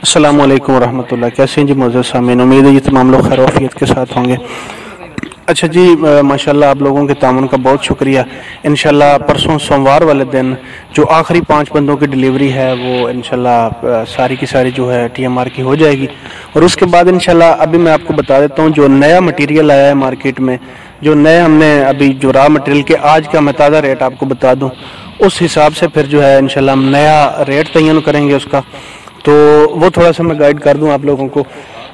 अस्सलाम वालेकुम रहमतुल्लाह। कैसे हैं जी मोअज़्ज़ज़ सामीन, उम्मीद है ये तमाम लोग खैर आफियत के साथ होंगे। अच्छा जी, माशाल्लाह आप लोगों के तामुन का बहुत शुक्रिया। इंशाल्लाह परसों सोमवार वाले दिन जो आखिरी 5 बंदों की डिलीवरी है वो इंशाल्लाह सारी की सारी जो है TMR की हो जाएगी। और उसके बाद इंशाल्लाह अभी मैं आपको बता देता हूँ जो नया मटेरियल आया है मार्केट में, जो नए हमने अभी जो रॉ मटेरियल के आज का मैं ताज़ा रेट आपको बता दूँ, उस हिसाब से फिर जो है इंशाल्लाह हम नया रेट तयन करेंगे उसका। तो वो थोड़ा सा मैं गाइड कर दूं आप लोगों को।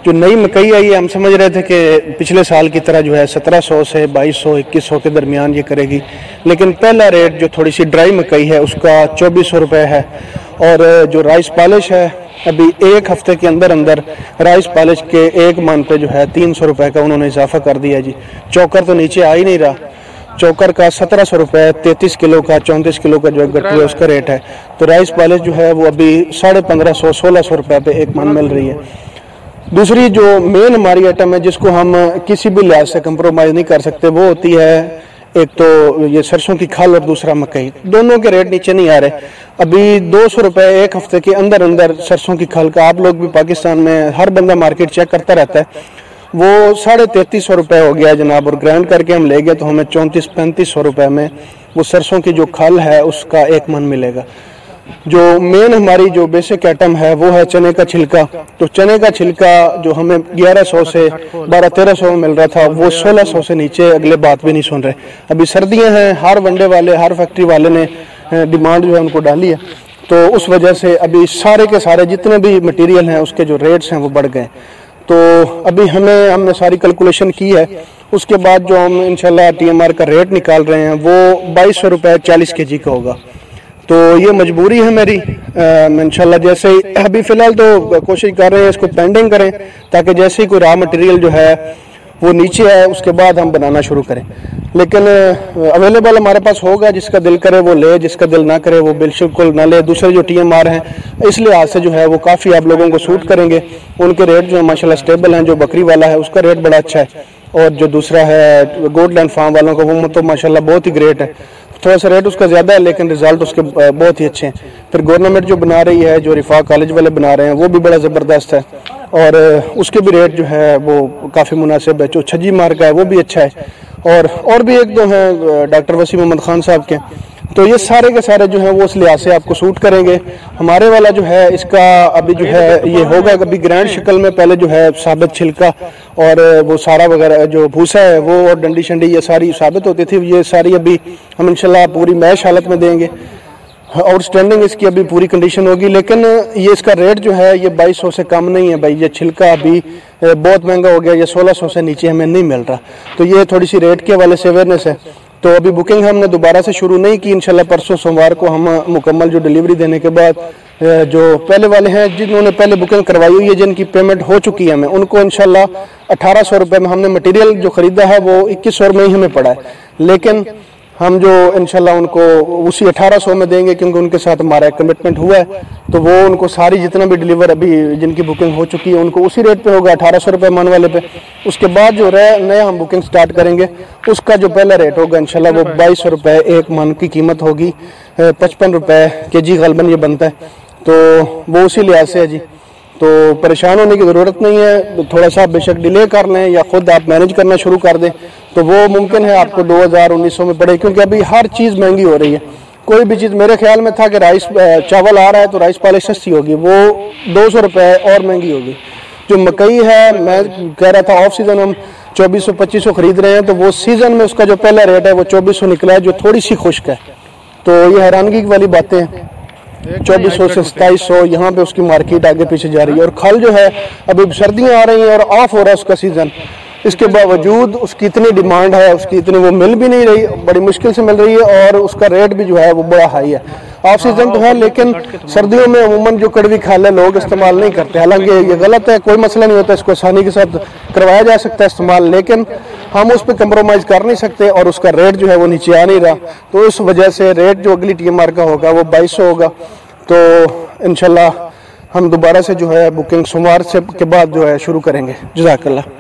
जो नई मकई आई है, हम समझ रहे थे कि पिछले साल की तरह जो है 1700 से 2200 2100 के दरमियान ये करेगी, लेकिन पहला रेट जो थोड़ी सी ड्राई मकई है उसका 2400 रुपये है। और जो राइस पॉलिश है अभी एक हफ्ते के अंदर अंदर राइस पॉलिश के एक मन पे जो है 300 रुपये का उन्होंने इजाफा कर दिया जी। चोकर तो नीचे आ ही नहीं रहा, चोकर का 1700 रुपये, 33 किलो का 34 किलो का जो गट्टू है उसका रेट है। तो राइस पॉलिश जो है वो अभी 1550 1600 रुपये पे एक मन मिल रही है। दूसरी जो मेन हमारी आइटम है जिसको हम किसी भी लिहाज से कंप्रोमाइज़ नहीं कर सकते वो होती है एक तो ये सरसों की खल और दूसरा मकई। दोनों के रेट नीचे नहीं आ रहे। अभी 200 रुपये एक हफ्ते के अंदर अंदर सरसों की खल का, आप लोग भी पाकिस्तान में हर बंदा मार्केट चेक करता रहता है, वो 3350 रुपये हो गया जनाब। और ग्राइंड करके हम ले गए तो हमें 34-3500 रुपये में वो सरसों की जो खल है उसका एक मन मिलेगा। जो मेन हमारी जो बेसिक आइटम है वो है चने का छिलका। तो चने का छिलका जो हमें 1100 से 1200-1300 में मिल रहा था वो 1600 से नीचे अगले बात भी नहीं सुन रहे। अभी सर्दियां हैं, हर वनडे वाले हर फैक्ट्री वाले ने डिमांड जो है उनको डाली है, तो उस वजह से अभी सारे के सारे जितने भी मटीरियल हैं उसके जो रेट्स हैं वो बढ़ गए। तो अभी हमने सारी कैलकुलेशन की है, उसके बाद जो हम इंशाल्लाह TMR का रेट निकाल रहे हैं वो 2200 रुपये 40 kg का होगा। तो ये मजबूरी है मेरी। इंशाल्लाह जैसे ही अभी फ़िलहाल तो कोशिश कर रहे हैं इसको पेंडिंग करें ताकि जैसे ही कोई रॉ मटेरियल जो है वो नीचे आए उसके बाद हम बनाना शुरू करें। लेकिन अवेलेबल हमारे पास होगा, जिसका दिल करे वो ले, जिसका दिल ना करे वो बिल्कुल ना ले। दूसरे जो TMR हैं इस लिहाज से जो है वो काफ़ी आप लोगों को सूट करेंगे। उनके रेट जो है माशाल्लाह स्टेबल हैं। जो बकरी वाला है उसका रेट बड़ा अच्छा है, और जो दूसरा है गोल्डलैंड फार्म वालों का वो तो माशाल्लाह बहुत ही ग्रेट है। थोड़ा सा रेट उसका ज़्यादा है लेकिन रिजल्ट उसके बहुत ही अच्छे हैं। फिर गवर्नमेंट जो बना रही है, जो रिफा कॉलेज वाले बना रहे हैं वो भी बड़ा ज़बरदस्त है, और उसके भी रेट जो है वो काफ़ी मुनासिब है। जो छज्जी मार का है वो भी अच्छा है, और भी एक दो हैं डॉक्टर वसीम अहमद खान साहब के। तो ये सारे के सारे जो हैं वो उस लिहाज से आपको सूट करेंगे। हमारे वाला जो है इसका अभी जो है ये होगा अभी ग्रैंड शक्ल में, पहले जो है साबित छिलका और वो सारा वगैरह जो भूसा है वो और डंडी शंडी ये सारी साबित होती थी, ये सारी अभी हम इंशाल्लाह पूरी मैश हालत में देंगे। आउटस्टैंडिंग इसकी अभी पूरी कंडीशन होगी। लेकिन ये इसका रेट जो है ये 2200 से कम नहीं है भाई। ये छिलका अभी बहुत महंगा हो गया, ये 1600 से नीचे हमें नहीं मिल रहा। तो ये थोड़ी सी रेट के हवाले से अवेयरनेस है। तो अभी बुकिंग हमने दोबारा से शुरू नहीं की, इंशाल्लाह परसों सोमवार को हम मुकम्मल जो डिलीवरी देने के बाद जो पहले वाले हैं जिन्होंने पहले बुकिंग करवाई हुई है, जिनकी पेमेंट हो चुकी है, हमें उनको इंशाल्लाह 1800 रुपये में हमने मटेरियल जो ख़रीदा है वो 2100 में ही हमें पड़ा है। लेकिन हम जो इंशाल्लाह उनको उसी 1800 में देंगे क्योंकि उनके साथ हमारा एक कमिटमेंट हुआ है। तो वो उनको सारी जितना भी डिलीवर अभी जिनकी बुकिंग हो चुकी है उनको उसी रेट पे होगा 1800 रुपये मन वाले पे। उसके बाद जो नया हम बुकिंग स्टार्ट करेंगे उसका जो पहला रेट होगा इंशाल्लाह वो 2200 रुपये एक मन की कीमत होगी। 55 रुपये kg गलबन ये बनता है, तो वो उसी लिहाज से है जी। तो परेशान होने की ज़रूरत नहीं है। थोड़ा सा बेशक डिले कर लें या ख़ुद आप मैनेज करना शुरू कर दें तो वो मुमकिन है आपको 2000-1900 में पड़े, क्योंकि अभी हर चीज़ महंगी हो रही है। कोई भी चीज़, मेरे ख्याल में था कि राइस चावल आ रहा है तो राइस पॉलिश सस्ती होगी, वो 200 रुपये और महंगी होगी। जो मकई है मैं कह रहा था ऑफ सीज़न हम 2400-2500 ख़रीद रहे हैं, तो वो सीज़न में उसका जो पहला रेट है वो 2400 निकला है, जो थोड़ी सी खुश्क है। तो ये हैरानगी वाली बातें हैं। 2400 से 2700 यहाँ पे उसकी मार्केट आगे पीछे जा रही है। और खल जो है अभी सर्दियाँ आ रही हैं और ऑफ हो रहा है उसका सीज़न, इसके बावजूद उसकी इतनी डिमांड है, उसकी इतनी वो मिल भी नहीं रही, बड़ी मुश्किल से मिल रही है, और उसका रेट भी जो है वो बड़ा हाई है। ऑफ सीज़न तो है लेकिन सर्दियों में अमूमन जो कड़वी खाल है लोग इस्तेमाल नहीं करते। हालांकि ये गलत है, कोई मसला नहीं होता, इसको आसानी के साथ करवाया जा सकता है इस्तेमाल, लेकिन हम उस पर कंप्रोमाइज़ कर नहीं सकते और उसका रेट जो है वो नीचे आ नहीं रहा। तो इस वजह से रेट जो अगली TMR का होगा वो 2200 होगा। तो इंशाल्लाह हम दोबारा से जो है बुकिंग सोमवार से के बाद जो है शुरू करेंगे। जज़ाकल्लाह।